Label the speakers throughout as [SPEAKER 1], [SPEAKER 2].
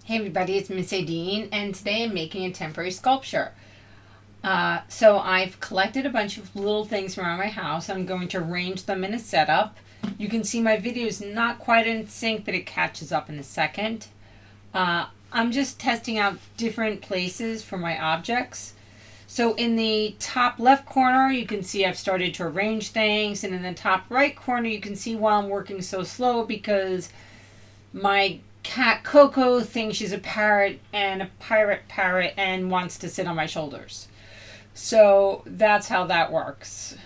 [SPEAKER 1] Hey everybody, it's Miss Adine, and today I'm making a temporary sculpture. So I've collected a bunch of little things around my house. I'm going to arrange them in a setup. You can see my video is not quite in sync, but it catches up in a second. I'm just testing out different places for my objects. So in the top left corner, you can see I've started to arrange things, and in the top right corner, you can see why I'm working so slow because my cat Coco thinks she's a parrot and a pirate parrot and wants to sit on my shoulders. So that's how that works.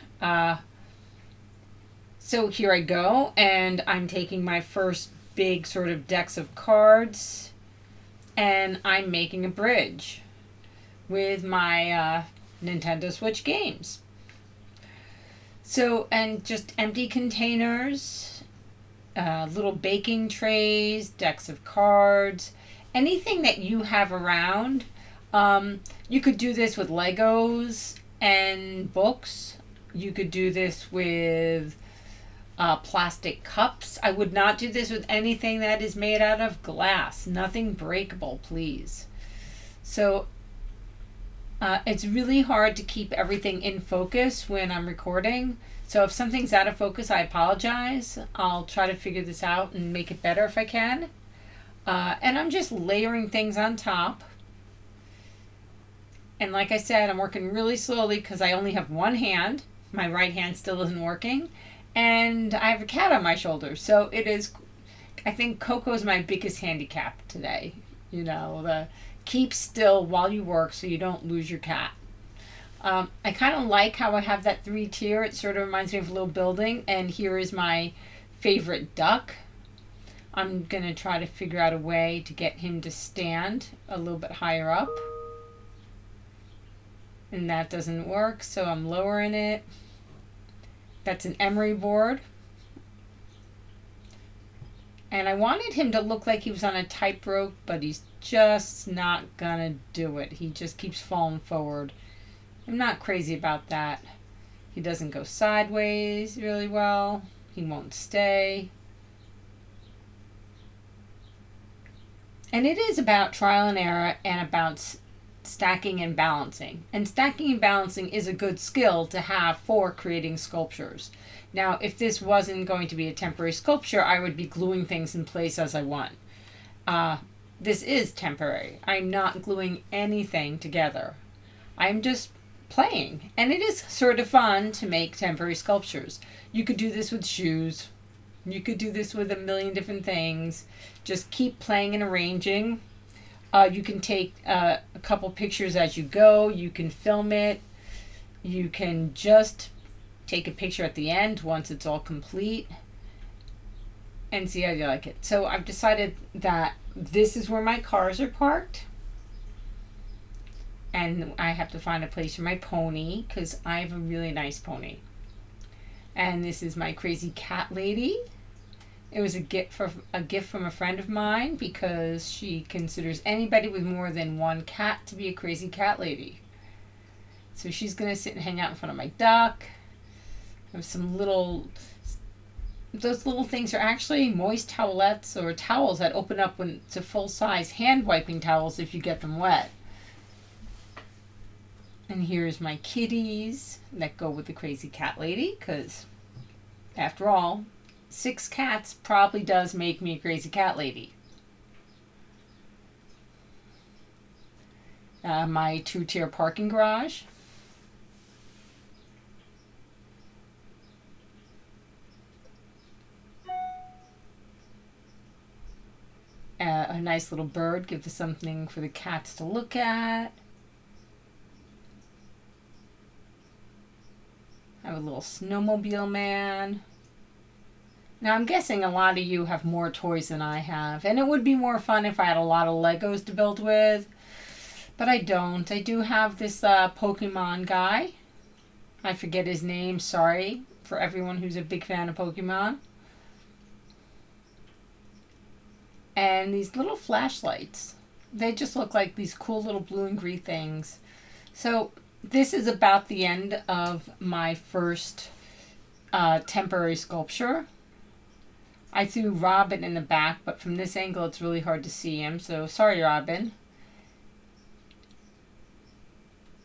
[SPEAKER 1] So here I go, and I'm taking my first big sort of decks of cards, and I'm making a bridge with my Nintendo Switch games. So, and just empty containers, little baking trays, decks of cards, anything that you have around. You could do this with Legos and books. You could do this with plastic cups. I would not do this with anything that is made out of glass. Nothing breakable, please. So it's really hard to keep everything in focus when I'm recording. So if something's out of focus, I apologize. I'll try to figure this out and make it better if I can. And I'm just layering things on top. And like I said, I'm working really slowly because I only have one hand. My right hand still isn't working. And I have a cat on my shoulder. So it is, I think Coco is my biggest handicap today. You know, the keep still while you work so you don't lose your cat. I kind of like how I have that 3-tier. It sort of reminds me of a little building. And here is my favorite duck. I'm going to try to figure out a way to get him to stand a little bit higher up. And that doesn't work, so I'm lowering it. That's an emery board. And I wanted him to look like he was on a tightrope, but he's just not gonna do it. He just keeps falling forward. I'm not crazy about that. He doesn't go sideways really well. He won't stay. And it is about trial and error and about stacking and balancing. And stacking and balancing is a good skill to have for creating sculptures. Now, if this wasn't going to be a temporary sculpture, I would be gluing things in place as I want. This is temporary. I'm not gluing anything together. I'm just playing. And it is sort of fun to make temporary sculptures. You could do this with shoes. You could do this with a million different things. Just keep playing and arranging. You can take a couple pictures as you go. You can film it. You can just take a picture at the end once it's all complete and see how you like it. So I've decided that this is where my cars are parked. And I have to find a place for my pony because I have a really nice pony. And this is my crazy cat lady. It was a gift from a friend of mine because she considers anybody with more than one cat to be a crazy cat lady. So she's going to sit and hang out in front of my duck. I have some those little things are actually moist towelettes or towels that open up to full-size hand wiping towels if you get them wet. And here's my kitties that go with the crazy cat lady because, after all, 6 cats probably does make me a crazy cat lady. My 2-tier parking garage. A nice little bird gives us something for the cats to look at. I have a little snowmobile man. Now, I'm guessing a lot of you have more toys than I have, and it would be more fun if I had a lot of Legos to build with, but I don't. I do have this Pokemon guy. I forget his name, sorry, for everyone who's a big fan of Pokemon. And these little flashlights. They just look like these cool little blue and green things. So this is about the end of my first temporary sculpture. I threw Robin in the back, but from this angle it's really hard to see him, so sorry, Robin.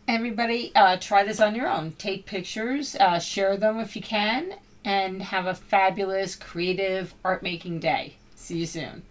[SPEAKER 1] Everybody, try this on your own. Take pictures, share them if you can, and have a fabulous, creative, art-making day. See you soon.